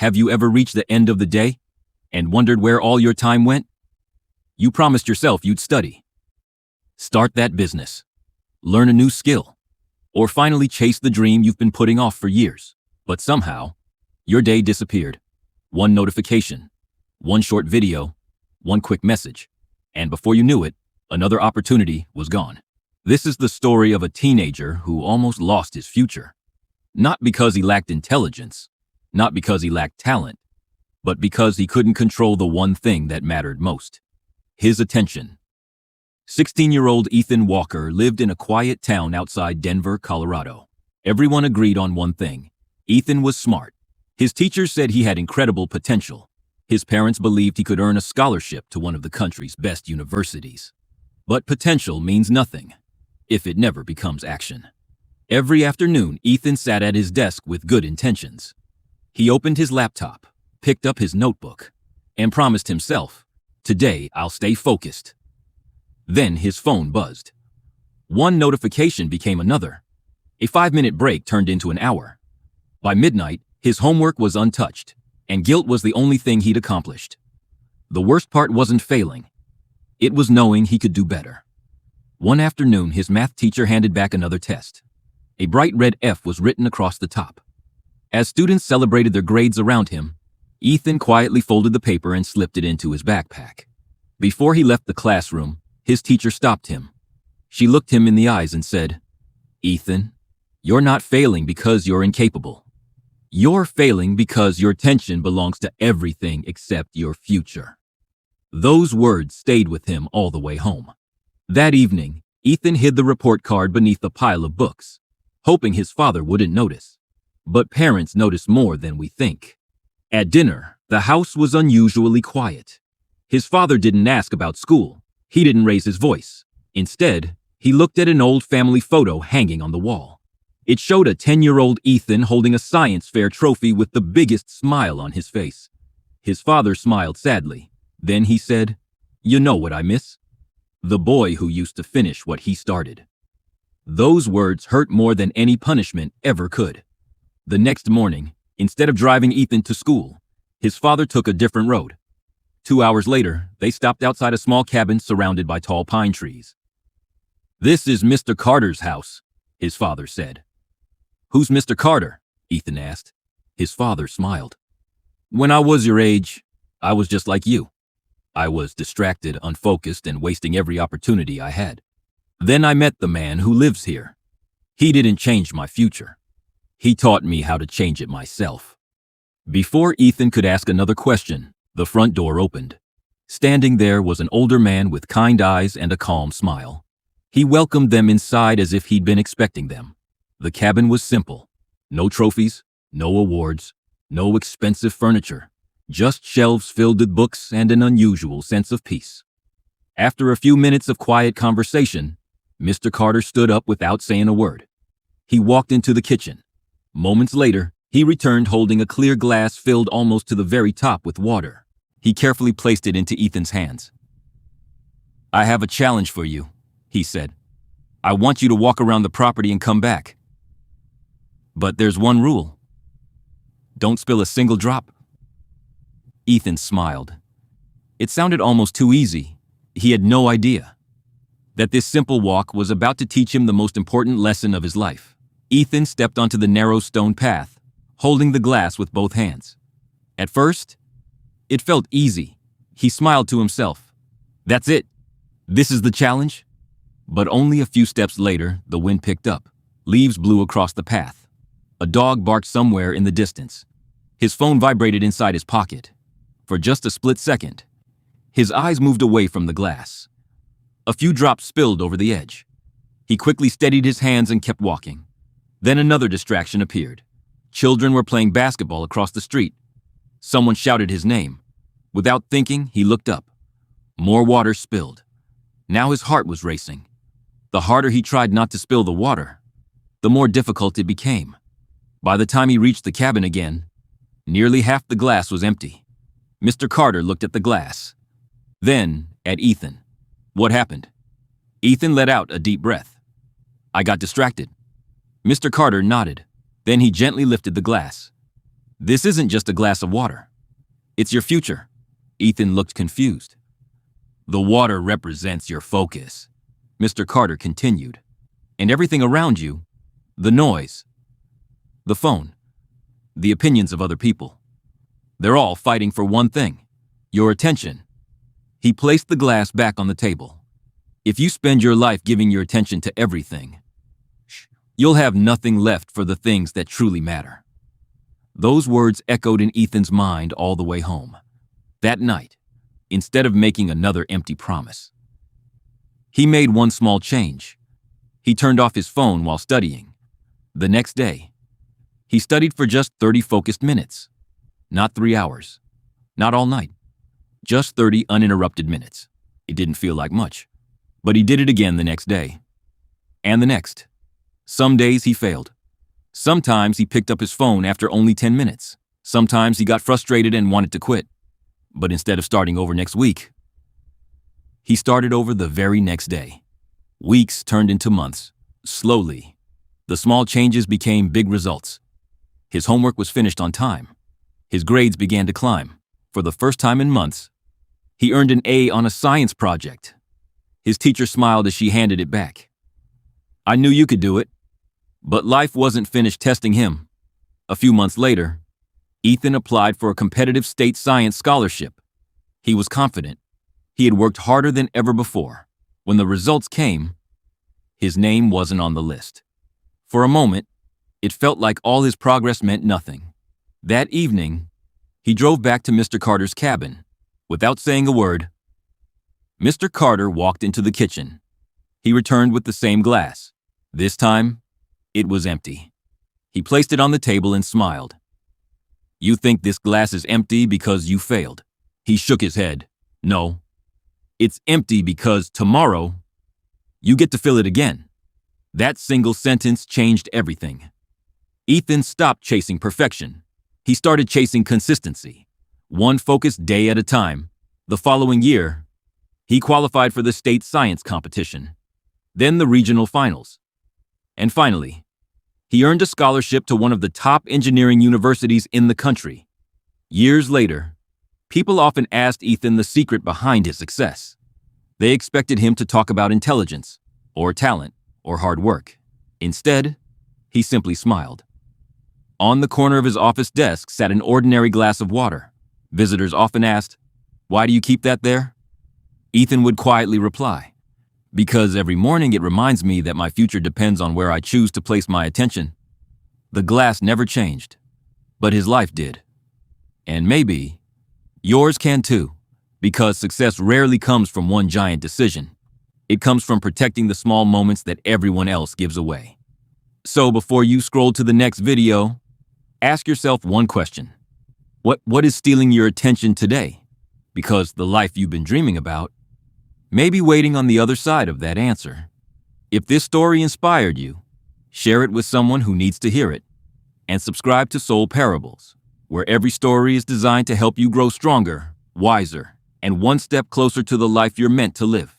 Have you ever reached the end of the day and wondered where all your time went? You promised yourself you'd study, start that business, learn a new skill, or finally chase the dream you've been putting off for years. But somehow, your day disappeared. One notification, one short video, one quick message, and before you knew it, another opportunity was gone. This is the story of a teenager who almost lost his future. Not because he lacked intelligence, not because he lacked talent, but because he couldn't control the one thing that mattered most: his attention. 16-year-old Ethan Walker lived in a quiet town outside Denver, Colorado. Everyone agreed on one thing: Ethan was smart. His teachers said he had incredible potential. His parents believed he could earn a scholarship to one of the country's best universities. But potential means nothing if it never becomes action. Every afternoon, Ethan sat at his desk with good intentions. He opened his laptop, picked up his notebook, and promised himself, "Today I'll stay focused." Then his phone buzzed. One notification became another. A 5-minute break turned into an hour. By midnight, his homework was untouched, and guilt was the only thing he'd accomplished. The worst part wasn't failing. It was knowing he could do better. One afternoon, his math teacher handed back another test. A bright red F was written across the top. As students celebrated their grades around him, Ethan quietly folded the paper and slipped it into his backpack. Before he left the classroom, his teacher stopped him. She looked him in the eyes and said, "Ethan, you're not failing because you're incapable. You're failing because your attention belongs to everything except your future." Those words stayed with him all the way home. That evening, Ethan hid the report card beneath a pile of books, hoping his father wouldn't notice. But parents notice more than we think. At dinner, the house was unusually quiet. His father didn't ask about school. He didn't raise his voice. Instead, he looked at an old family photo hanging on the wall. It showed a 10-year-old Ethan holding a science fair trophy with the biggest smile on his face. His father smiled sadly. Then he said, "You know what I miss? The boy who used to finish what he started." Those words hurt more than any punishment ever could. The next morning, instead of driving Ethan to school, his father took a different road. 2 hours later, they stopped outside a small cabin surrounded by tall pine trees. "This is Mr. Carter's house," his father said. "Who's Mr. Carter?" Ethan asked. His father smiled. "When I was your age, I was just like you. I was distracted, unfocused, and wasting every opportunity I had. Then I met the man who lives here. He didn't change my future. He taught me how to change it myself." Before Ethan could ask another question, the front door opened. Standing there was an older man with kind eyes and a calm smile. He welcomed them inside as if he'd been expecting them. The cabin was simple. No trophies, no awards, no expensive furniture. Just shelves filled with books and an unusual sense of peace. After a few minutes of quiet conversation, Mr. Carter stood up without saying a word. He walked into the kitchen. Moments later, he returned holding a clear glass filled almost to the very top with water. He carefully placed it into Ethan's hands. "I have a challenge for you," he said. "I want you to walk around the property and come back. But there's one rule. Don't spill a single drop." Ethan smiled. It sounded almost too easy. He had no idea that this simple walk was about to teach him the most important lesson of his life. Ethan stepped onto the narrow stone path, holding the glass with both hands. At first, it felt easy. He smiled to himself. "That's it. This is the challenge." But only a few steps later, the wind picked up. Leaves blew across the path. A dog barked somewhere in the distance. His phone vibrated inside his pocket. For just a split second, his eyes moved away from the glass. A few drops spilled over the edge. He quickly steadied his hands and kept walking. Then another distraction appeared. Children were playing basketball across the street. Someone shouted his name. Without thinking, he looked up. More water spilled. Now his heart was racing. The harder he tried not to spill the water, the more difficult it became. By the time he reached the cabin again, nearly half the glass was empty. Mr. Carter looked at the glass, then at Ethan. "What happened?" Ethan let out a deep breath. "I got distracted." Mr. Carter nodded. Then he gently lifted the glass. This isn't just a glass of water. It's your future. Ethan looked confused. The water represents your focus, Mr. Carter continued. And everything around you, the noise, the phone, the opinions of other people, they're all fighting for one thing, your attention. He placed the glass back on the table. If you spend your life giving your attention to everything, you'll have nothing left for the things that truly matter. Those words echoed in Ethan's mind all the way home. That night, instead of making another empty promise, he made one small change. He turned off his phone while studying. The next day, he studied for just 30 focused minutes. Not 3 hours. Not all night. Just 30 uninterrupted minutes. It didn't feel like much. But he did it again the next day. And the next. Some days he failed. Sometimes he picked up his phone after only 10 minutes. Sometimes he got frustrated and wanted to quit. But instead of starting over next week, he started over the very next day. Weeks turned into months. Slowly, the small changes became big results. His homework was finished on time. His grades began to climb. For the first time in months, he earned an A on a science project. His teacher smiled as she handed it back. I knew you could do it. But life wasn't finished testing him. A few months later, Ethan applied for a competitive state science scholarship. He was confident. He had worked harder than ever before. When the results came, his name wasn't on the list. For a moment, it felt like all his progress meant nothing. That evening, he drove back to Mr. Carter's cabin. Without saying a word, Mr. Carter walked into the kitchen. He returned with the same glass. This time, it was empty. He placed it on the table and smiled. You think this glass is empty because you failed? He shook his head. No. It's empty because tomorrow, you get to fill it again. That single sentence changed everything. Ethan stopped chasing perfection. He started chasing consistency. One focused day at a time. The following year, he qualified for the state science competition, then the regional finals. And finally, he earned a scholarship to one of the top engineering universities in the country. Years later, people often asked Ethan the secret behind his success. They expected him to talk about intelligence, or talent, or hard work. Instead, he simply smiled. On the corner of his office desk sat an ordinary glass of water. Visitors often asked, "Why do you keep that there?" Ethan would quietly reply, "Because every morning it reminds me that my future depends on where I choose to place my attention." The glass never changed, but his life did. And maybe yours can too, because success rarely comes from one giant decision. It comes from protecting the small moments that everyone else gives away. So before you scroll to the next video, ask yourself one question. What is stealing your attention today? Because the life you've been dreaming about may be waiting on the other side of that answer. If this story inspired you, share it with someone who needs to hear it. And subscribe to Soul Parables, where every story is designed to help you grow stronger, wiser, and one step closer to the life you're meant to live.